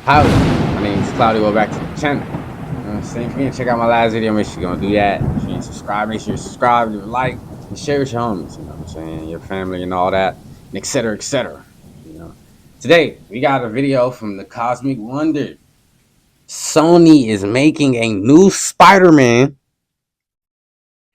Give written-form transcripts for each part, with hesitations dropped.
Howdy, my name is Claudio. Welcome back to the channel. You know what I'm saying? If you didn't check out my last video, make sure you're gonna do that. If you ain't subscribed, make sure you subscribe, leave a like, and share with your homies, you know what I'm saying? Your family and all that, and et cetera, et cetera. You know. Today, we got a video from the Cosmic Wonder. Sony is making a new Spider-Man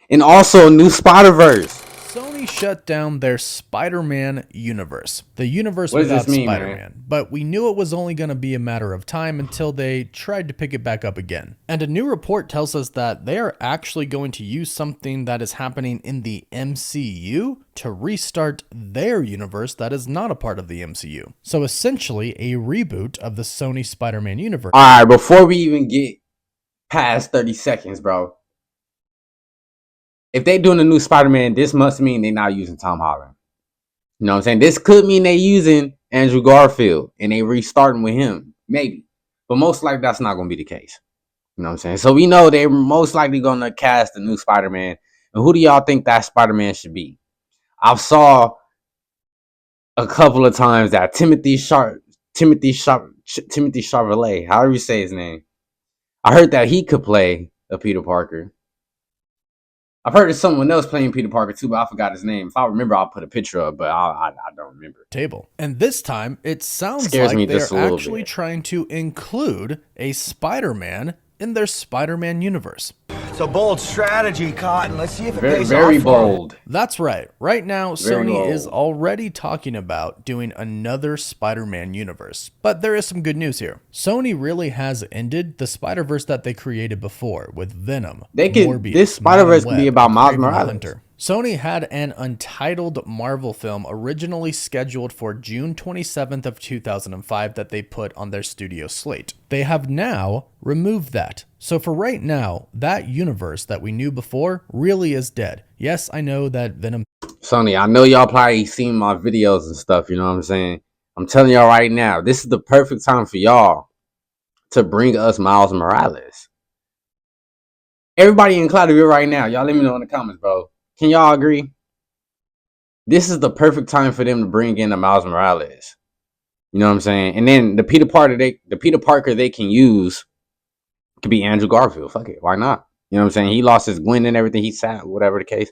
and also a new Spider-Verse. Sony shut down their Spider-Man universe, the universe What does without this mean, Spider-Man, man? but we knew it was only going to be a matter of time until they tried to pick it back up again. And a new report tells us that they are actually going to use something that is happening in the MCU to restart their universe that is not a part of the MCU. So essentially a reboot of the Sony Spider-Man universe. All right, before we even get past 30 seconds, bro. If they doing a new Spider-Man, this must mean they're not using Tom Holland. You know what I'm saying? This could mean they using Andrew Garfield and they restarting with him. Maybe. But most likely that's not going to be the case. You know what I'm saying? So we know they're most likely going to cast a new Spider-Man. And who do y'all think that Spider-Man should be? I've saw a couple of times that Timothy Chalamet, however you say his name. I heard that he could play a Peter Parker. I've heard of someone else playing Peter Parker too, but I forgot his name. If I remember, I'll put a picture up, but I don't remember. Table. And this time, it sounds Scares me like just they're a little actually bit. trying to include a Spider-Man in their Spider-Man universe. It's a bold strategy, Cotton. Let's see if it Very, pays very off for 'em. bold. That's right. Right now, Very Sony bold. is already talking about doing another Spider-Man universe. But there is some good news here. Sony really has ended the Spider-Verse that they created before with Venom, They could. Morbius, This Spider-Verse Madam could be Web, about and Miles Kraven the Morales. Hunter. Sony had an untitled Marvel film originally scheduled for June 27th of 2005 that they put on their studio slate. They have now removed that. So for right now, that universe that we knew before really is dead. Yes, I know that Venom Sony, I know y'all probably seen my videos and stuff. You know what I'm saying? I'm telling y'all right now, this is the perfect time for y'all to bring us Miles Morales. Everybody in Cloudville right now, y'all let me know in the comments, bro. Can y'all agree? This is the perfect time for them to bring in the Miles Morales. You know what I'm saying? And then the Peter Parker they can use could be Andrew Garfield. Fuck it, why not? You know what I'm saying? He lost his Gwen and everything. He sat, whatever the case.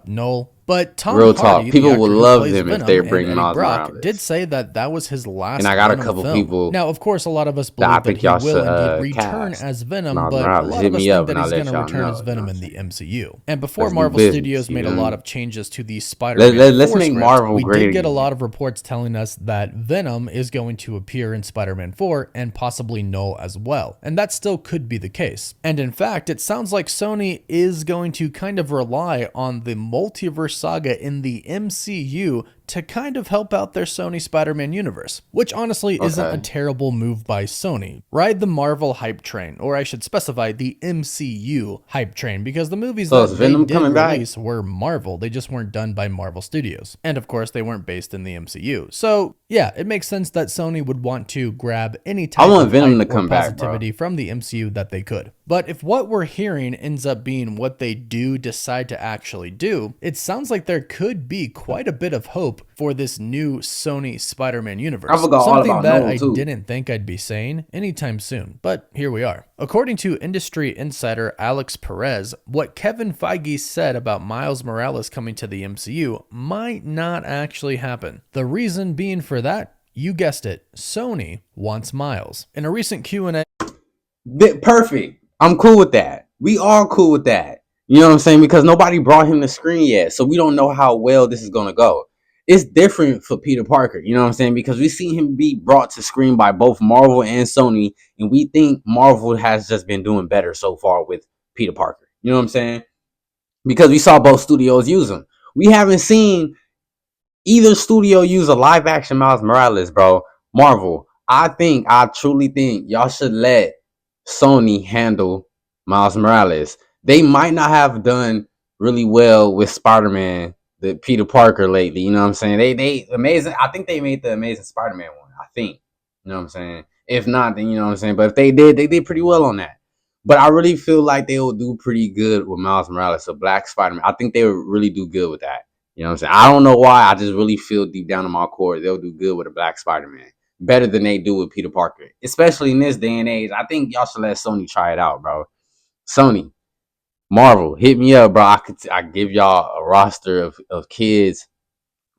Noel. But Tom Real Hardy, talk, people the actor would who love plays them if Venom, they and bring Eddie Miles Brock Morales. did say that that was his last And I got a Venom couple film. people Now, of course, a lot of us that believe I that think he y'all will should indeed return cast as Venom, Miles but a Morales. lot Hit of us me think up that and I'll he's let going to y'all return know. as You know Venom what I'm in the saying? MCU. And before Let's do Marvel business. Studios You made a feel lot me? of changes to the Spider-Man Let's 4 make script, Marvel we great did get a again. lot of reports telling us that Venom is going to appear in Spider-Man 4 and possibly Null as well. And that still could be the case. And in fact, it sounds like Sony is going to kind of rely on the multiverse saga in the MCU to kind of help out their Sony Spider-Man universe, which honestly isn't a Okay. terrible move by Sony. Ride the Marvel hype train, or I should specify the MCU hype train, because the movies So is that they Venom did coming back? release were Marvel. They just weren't done by Marvel Studios. And of course, they weren't based in the MCU. So yeah, it makes sense that Sony would want to grab any type want of Venom hype to or come back, bro. positivity from the MCU that they could. But if what we're hearing ends up being what they do decide to actually do, it sounds like there could be quite a bit of hope for this new Sony Spider-Man universe. I forgot all Something about that Nolan I too. didn't think I'd be saying anytime soon, but here we are. According to industry insider Alex Perez, what Kevin Feige said about Miles Morales coming to the MCU might not actually happen. The reason being for that, you guessed it, Sony wants Miles. In a recent Q&A, Perfect. I'm cool with that. We all cool with that. You know what I'm saying? Because nobody brought him to screen yet, so we don't know how well this is gonna go. It's different for Peter Parker. You know what I'm saying? Because we see him be brought to screen by both Marvel and Sony, and we think Marvel has just been doing better so far with Peter Parker. You know what I'm saying? Because we saw both studios use him. We haven't seen either studio use a live action Miles Morales, bro. Marvel, I truly think y'all should let Sony handle Miles Morales. They might not have done really well with Spider-Man, the Peter Parker lately. You know what I'm saying? They amazing. I think they made the Amazing Spider-Man one. I think. You know what I'm saying? If not, then you know what I'm saying. But if they did, they did pretty well on that. But I really feel like they will do pretty good with Miles Morales, a Black Spider-Man. I think they would really do good with that. You know what I'm saying? I don't know why. I just really feel deep down in my core they'll do good with a Black Spider-Man. better than they do with Peter Parker, especially in this day and age. I think y'all should let Sony try it out, bro. Sony, Marvel, hit me up, bro. I give y'all a roster of kids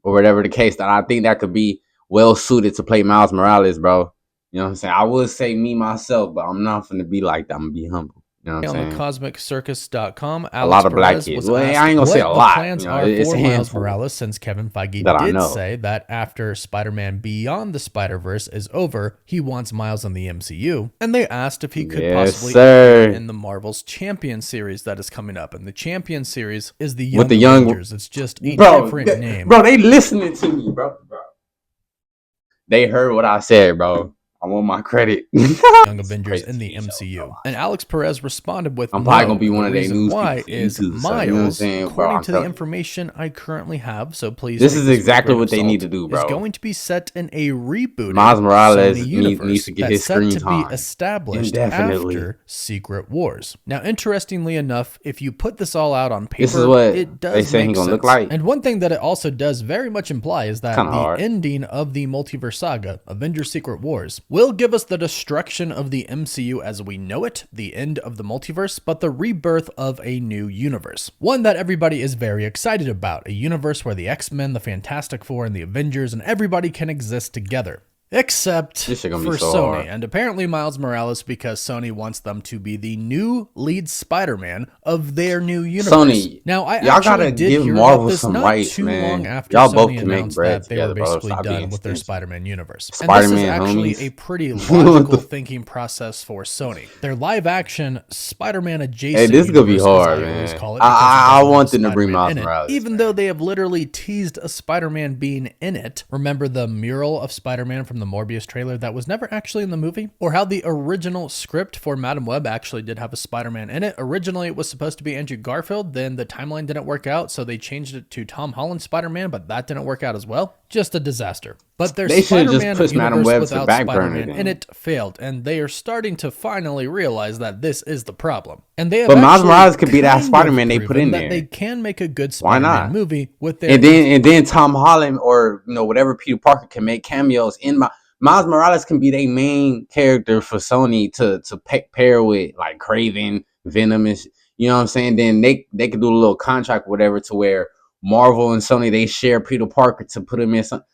or whatever the case that I think that could be well suited to play Miles Morales, bro. You know what I'm saying? I would say me myself, but I'm not finna be like that. I'm gonna be humble. You know what I'm saying? On thecosmiccircus.com, a lot of black kids. Well, I ain't gonna say a lot. Plans are for Miles Morales, since Kevin Feige did say that after Spider-Man Beyond the Spider-Verse is over, he wants Miles in the MCU. And they asked if he could possibly appear in the Marvel's Champion series that is coming up. And the Champion series is the Young Avengers. It's just a different name. Bro, they listening to me, bro. They heard what I said, bro. I want my credit. Young Avengers in the MCU. And Alex Perez responded with, I'm probably going to be one of their news why is Miles, according to the information I currently have, so please. This is exactly what they need to do, bro. Is going to be set in a reboot. Miles Morales needs to get his screen time. To be established after Secret Wars. Now, interestingly enough, if you put this all out on paper, this is what it does they say he's going to look like. And one thing that it also does very much imply is that the ending of the multiverse saga, Avengers Secret Wars, will give us the destruction of the MCU as we know it, the end of the multiverse, but the rebirth of a new universe. One that everybody is very excited about, a universe where the X-Men, the Fantastic Four, and the Avengers and everybody can exist together. Except for Sony, and apparently Miles Morales, because Sony wants them to be the new lead Spider-Man of their new universe. Sony, now I y'all gotta give Marvel some rights, man. Y'all both can make bread they were basically done with their Spider-Man universe. Spider-Man, and this is actually a pretty logical thinking process for Sony. Their live-action Spider-Man adjacent. Hey, this is gonna be hard, man. I want them to bring Miles Morales, even though they have literally teased a Spider-Man being in it. Remember the mural of Spider-Man from the Morbius trailer that was never actually in the movie? Or how the original script for Madam Web actually did have a Spider-Man in it. Originally it was supposed to be Andrew Garfield, then the timeline didn't work out, so they changed it to Tom Holland Spider-Man, but that didn't work out as well. Just a disaster. But their Spider-Man universe without Spider-Man and it failed, and they are starting to finally realize that this is the problem. And they have Miles Morales could be that Spider-Man they put in there. They can make a good Spider-Man movie with their and then Tom Holland or whatever Peter Parker can make cameos in Miles Morales can be their main character for Sony to pair with like Kraven, Venom, and you know what I'm saying. Then they could do a little contract, whatever, to where Marvel and Sony they share Peter Parker to put him in some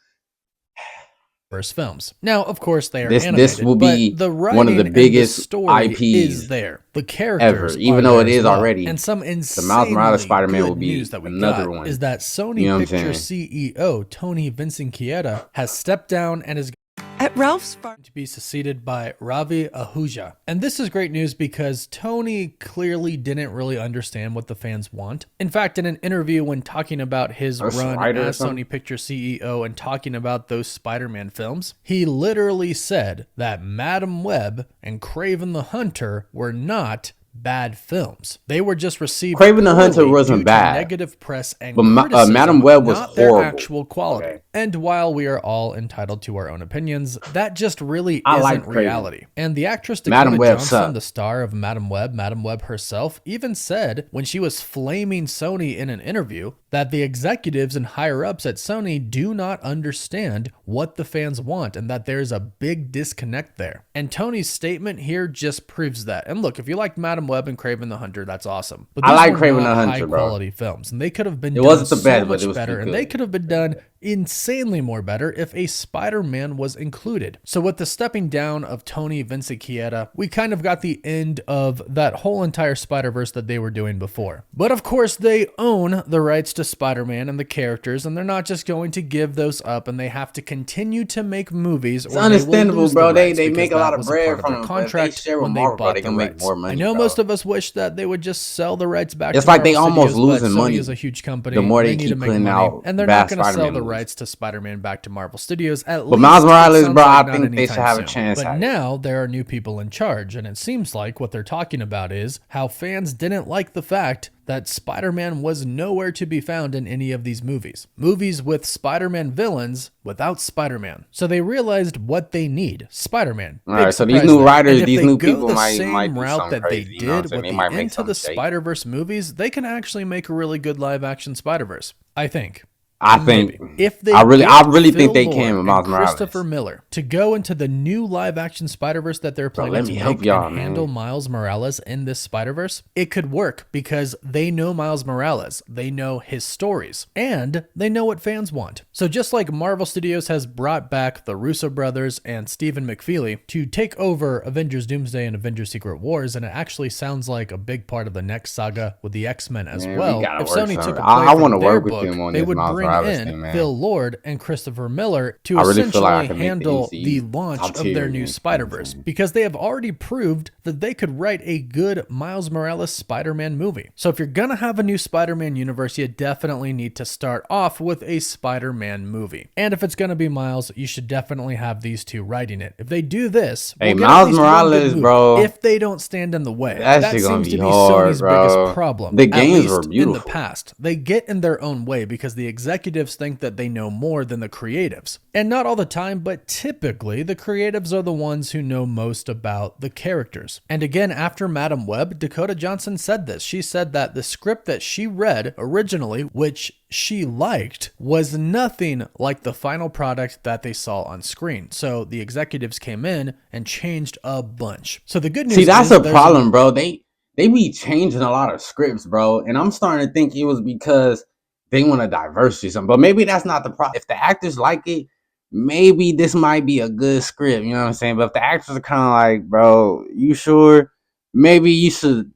first films. Now, of course, they are this animated, will be but the one of the biggest IPs is there. The characters ever, even though it is already. And some insane the Miles Morales Spider-Man will be that we another one. Is that Sony Picture CEO Tony Vinciquerra has stepped down and is at Ralph's Farm to be succeeded by Ravi Ahuja. And this is great news because Tony clearly didn't really understand what the fans want. In fact, in an interview when talking about his run as Sony Picture CEO and talking about those Spider-Man films, he literally said that Madam Web and Kraven the Hunter were not bad films. They were just received. Kraven the Hunter wasn't bad. Negative press and but Madam Web was not horrible. Their actual quality. Okay. And while we are all entitled to our own opinions, that just really isn't reality. And the actress Dakota Johnson, the star of Madam Web herself, even said when she was flaming Sony in an interview that the executives and higher ups at Sony do not understand what the fans want and that there's a big disconnect there. And Tony's statement here just proves that. And look, if you liked Madam Web and Kraven the Hunter, that's awesome. But I like Kraven the Hunter, bro. High quality films, and they could have been. It wasn't the best, but it was better, and they could have been done insanely more better if a Spider-Man was included. So with the stepping down of Tony Vinciquerra, we kind of got the end of that whole entire Spider-Verse that they were doing before. But of course, they own the rights to Spider-Man and the characters, and they're not just going to give those up, and they have to continue to make movies. It's understandable, bro. They make a lot of bread from the contract. They share with Marvel, they can make more money. I know most of us wish that they would just sell the rights back. It's to like they Marvel almost Studios, losing money. Is a huge company. The more they keep putting out, and they're not going to sell the rights to Spider-Man back to Marvel Studios. But Miles Morales, bro, I think they should have a chance. But now there are new people in charge, and it seems like what they're talking about is how fans didn't like the fact that Spider-Man was nowhere to be found in any of these movies. Movies with Spider-Man villains without Spider-Man. So they realized what they need. Spider-Man. All right, so these new writers, these new people might do route that they did with the Into the Spider-Verse movies, they can actually make a really good live-action Spider-Verse, I think. I think Maybe. If they I really Phil think they Lord can with Miles and Christopher Morales. Miller to go into the new live-action Spider-Verse that they're Bro, planning let to me help make y'all, and handle man. Miles Morales in this Spider-Verse, it could work because they know Miles Morales, they know his stories, and they know what fans want. So just like Marvel Studios has brought back the Russo brothers and Stephen McFeely to take over Avengers Doomsday and Avengers Secret Wars, and it actually sounds like a big part of the next saga with the X-Men as Man, we well. gotta If work Sony took something. a play I want to from their work with book, them on they this would Miles bring Morales in thing, man. Phil Lord and Christopher Miller to I really feel like I essentially can make the handle MCU the launch top of tier their new again. Spider-Verse because they have already proved that they could write a good Miles Morales Spider-Man movie. So if you're gonna have a new Spider-Man universe, you definitely need to start off with a Spider-Man movie. And if it's gonna be Miles, you should definitely have these two writing it. If they do this, Hey, we'll get Miles at least one good Morales, movie, bro. if they don't stand in the way. That That shit gonna seems be to be hard, Sony's biggest bro. problem. The At games were least in the beautiful. past. They get in their own way because the executives think that they know more than the creatives. And not all the time, but typically the creatives are the ones who know most about the characters. And again, after Madam Web, Dakota Johnson said this. She said that the script that she read originally, which she liked, was nothing like the final product that they saw on screen. So the executives came in and changed a bunch. So the good news See, that's is a problem, bro. They be changing a lot of scripts, bro. And I'm starting to think it was because they want to diversity something. But maybe that's not the problem. If the actors like it, maybe this might be a good script. You know what I'm saying? But if the actors are kind of like, bro, you sure? Maybe you should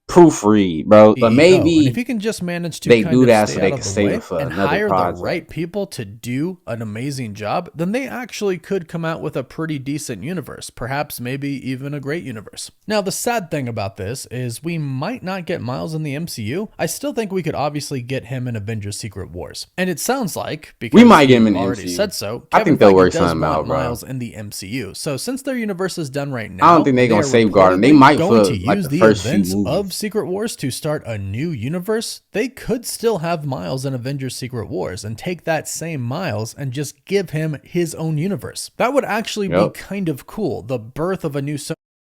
proofread, bro. But CEO. And if maybe you can just manage to they kind do of that so stay they out can of the save way it for and another hire the project. right people to do an amazing job, then they actually could come out with a pretty decent universe, perhaps maybe even a great universe. Now, the sad thing about this is we might not get Miles in the MCU. I still think we could obviously get him in Avengers Secret Wars. And it sounds like, because We might get him in you the already MCU. said so, I Kevin think they'll Feige work does something want out, bro. Miles in the MCU. So since their universe is done right now, I don't think they're they gonna are safeguard him. They reportedly might going for to like use the the first few events movies. of Secret Wars to start a new universe. They could still have Miles in Avengers Secret Wars and take that same Miles and just give him his own universe. That would actually be Yep. kind of cool. The birth of a new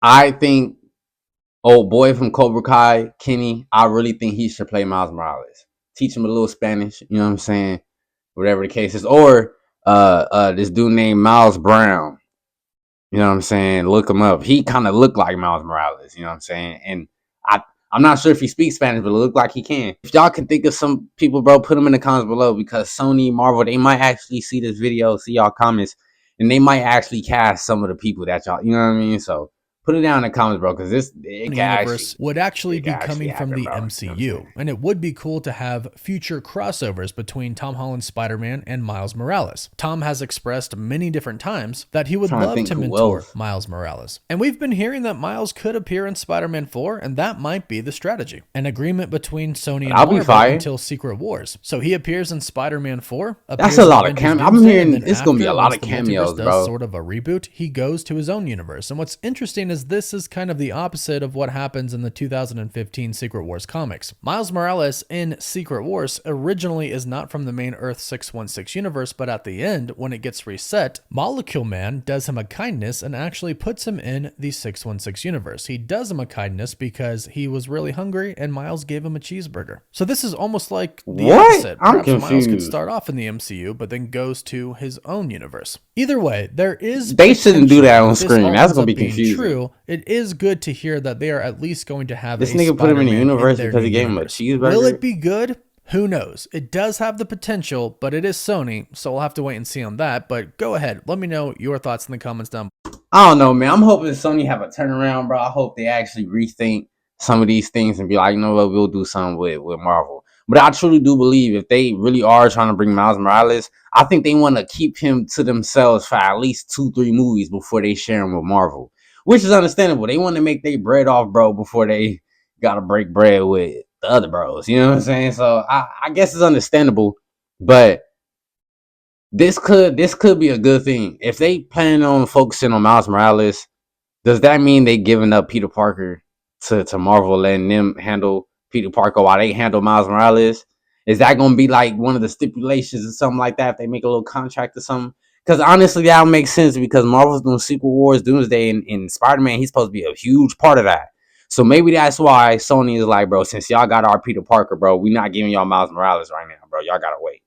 I think old boy from Cobra Kai, Kenny, I really think he should play Miles Morales. Teach him a little Spanish, you know what I'm saying? Whatever the case is. Or this dude named Miles Brown. You know what I'm saying? Look him up. He kind of looked like Miles Morales, you know what I'm saying? And I'm not sure if he speaks Spanish, but it looked like he can. If y'all can think of some people, bro, put them in the comments below because Sony, Marvel, they might actually see this video, see y'all comments, and they might actually cast some of the people that y'all, you know what I mean? So put it down in the comments, bro, because it can universe would actually it be can actually coming from happen, the bro. You know what I'm MCU. saying? And it would be cool to have future crossovers between Tom Holland's Spider-Man and Miles Morales. Tom has expressed many different times that he would Trying to love think to who mentor else. Miles Morales. And we've been hearing that Miles could appear in Spider-Man 4, and that might be the strategy. An agreement between Sony and I'll be Marvel fire. until Secret Wars. So he appears in Spider-Man 4. That's a lot of cameos. I'm hearing it's going to be a lot of cameos, bro. Sort of a reboot, he goes to his own universe. And what's interesting is this is kind of the opposite of what happens in the 2015 Secret Wars comics. Miles Morales in Secret Wars originally is not from the main Earth 616 universe, but at the end, when it gets reset, Molecule Man does him a kindness and actually puts him in the 616 universe. He does him a kindness because he was really hungry and Miles gave him a cheeseburger. So this is almost like the What? opposite. I'm Perhaps Miles could confused. start off in the MCU, but then goes to his own universe. Either way, there is They shouldn't do that potential. on If this screen. all That's ends gonna up be being confusing. True, it is good to hear that they are at least going to have This a nigga put him in the Spider-Man universe their because he new gave him a universe. cheeseburger? Will it be good? Who knows? It does have the potential, but it is Sony, so we'll have to wait and see on that. But go ahead, let me know your thoughts in the comments down below. I don't know, man. I'm hoping Sony have a turnaround, bro. I hope they actually rethink some of these things and be like, you know what, we'll do something with Marvel. But I truly do believe if they really are trying to bring Miles Morales, I think they want to keep him to themselves for at least 2-3 movies before they share him with Marvel, which is understandable. They want to make their bread off, bro, before they got to break bread with the other bros. You know what I'm saying? So I guess it's understandable, but this could be a good thing. If they plan on focusing on Miles Morales, does that mean they giving up Peter Parker to Marvel, letting them handle Peter Parker while they handle Miles Morales? Is that going to be like one of the stipulations or something like that if they make a little contract or something? Because honestly, that would make sense because Marvel's doing Secret Wars, Doomsday, and Spider-Man, he's supposed to be a huge part of that. So maybe that's why Sony is like, bro, since y'all got our Peter Parker, bro, we not giving y'all Miles Morales right now, bro. Y'all gotta wait.